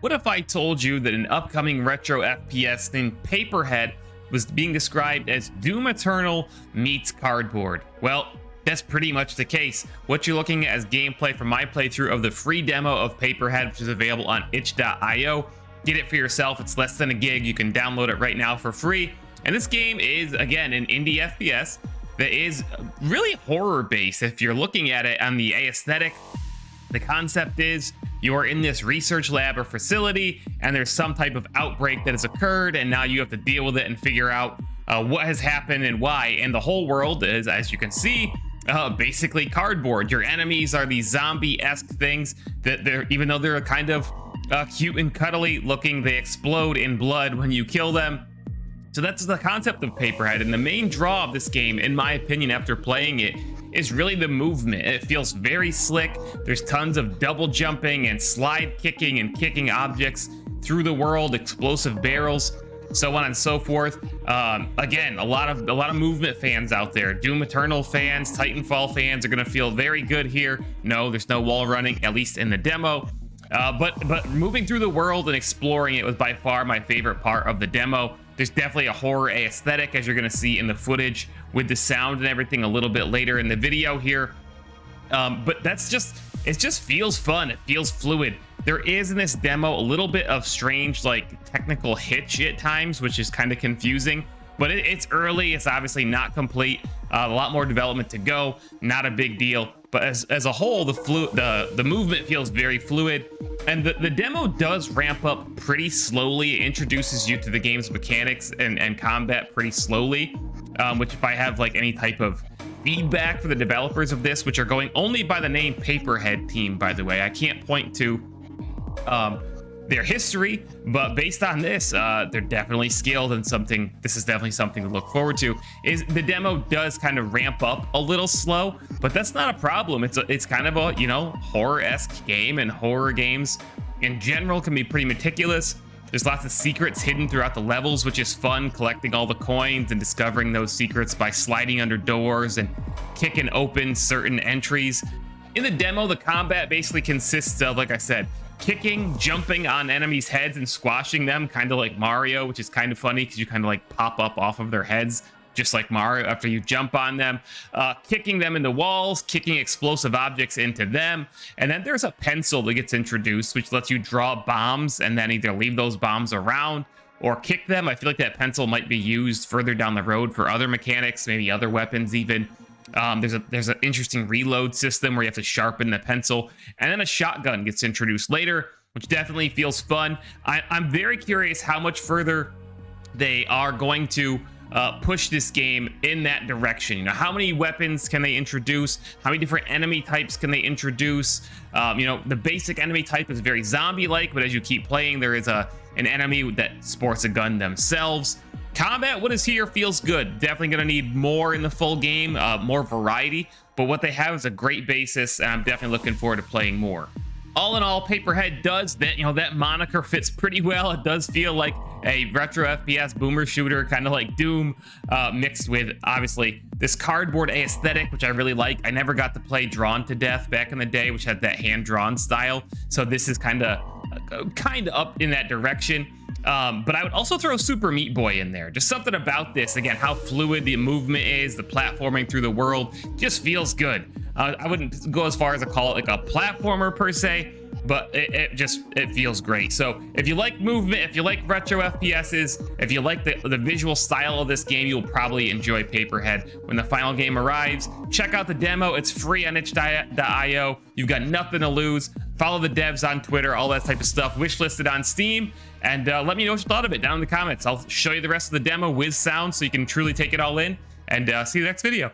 What if I told you that an upcoming retro FPS named Paperhead was being described as Doom Eternal meets cardboard? Well, that's pretty much the case. What you're looking at is gameplay from my playthrough of the free demo of Paperhead, which is available on itch.io. Get it for yourself. It's less than a gig. You can download it right now for free. And this game is, again, an indie FPS that is really horror based. If you're looking at it on the aesthetic, the concept is you're in this research lab or facility, and there's some type of outbreak that has occurred, and now you have to deal with it and figure out what has happened and why. And the whole world is, as you can see, basically cardboard. Your enemies are these zombie-esque things that even though they're kind of cute and cuddly looking, they explode in blood when you kill them. So that's the concept of Paperhead, and the main draw of this game, in my opinion, after playing it, is really the movement. It feels very slick. There's tons of double jumping and slide kicking and kicking objects through the world, explosive barrels, so on and so forth. Again, a lot of movement fans out there. Doom Eternal fans, Titanfall fans are gonna feel very good here. No, there's no wall running, at least in the demo. But moving through the world and exploring it was by far my favorite part of the demo. There's definitely a horror aesthetic, as you're going to see in the footage with the sound and everything a little bit later in the video here. But it just feels fun. It feels fluid. There is in this demo a little bit of strange, like, technical hitch at times, which is kind of confusing. But it's early. It's obviously not complete. A lot more development to go. Not a big deal. But as a whole, the movement feels very fluid, and the demo does ramp up pretty slowly. It introduces you to the game's mechanics and combat pretty slowly, which, if I have like any type of feedback for the developers of this, which are going only by the name Paperhead team, by the way, I can't point to their history, but based on this, they're definitely skilled, and this is definitely something to look forward to. Is the demo does kind of ramp up a little slow, but that's not a problem. It's kind of a, you know, horror-esque game, and horror games in general can be pretty meticulous. There's lots of secrets hidden throughout the levels, which is fun, collecting all the coins and discovering those secrets by sliding under doors and kicking open certain entries. In the demo, the combat basically consists of, like I said, kicking, jumping on enemies' heads and squashing them, kind of like Mario, which is kind of funny because you kind of like pop up off of their heads, just like Mario after you jump on them, kicking them into walls, kicking explosive objects into them. And then there's a pencil that gets introduced, which lets you draw bombs and then either leave those bombs around or kick them. I feel like that pencil might be used further down the road for other mechanics, maybe other weapons even. There's an interesting reload system where you have to sharpen the pencil, and then a shotgun gets introduced later, which definitely feels fun. I'm very curious how much further they are going to push this game in that direction. You know, how many weapons can they introduce? How many different enemy types can they introduce? You know, the basic enemy type is very zombie-like, but as you keep playing, there is an enemy that sports a gun themselves. Combat, what is here, feels good. Definitely gonna need more in the full game, more variety, but what they have is a great basis, and I'm definitely looking forward to playing more. All in all, Paperhead does that, you know, that moniker fits pretty well. It does feel like a retro FPS boomer shooter, kind of like Doom, mixed with, obviously, this cardboard aesthetic, which I really like. I never got to play Drawn to Death back in the day, which had that hand-drawn style, so this is kind of up in that direction. But I would also throw Super Meat Boy in there. Just something about this, again, how fluid the movement is, the platforming through the world, just feels good. I wouldn't go as far as to call it like a platformer per se, but it feels great. So if you like movement, if you like retro FPSs, if you like the visual style of this game, you'll probably enjoy Paperhead when the final game arrives. Check out the demo. It's free on itch.io. You've got nothing to lose. Follow the devs on Twitter, all that type of stuff. Wishlisted on Steam. And let me know what you thought of it down in the comments. I'll show you the rest of the demo with sound so you can truly take it all in. And see you next video.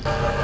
you.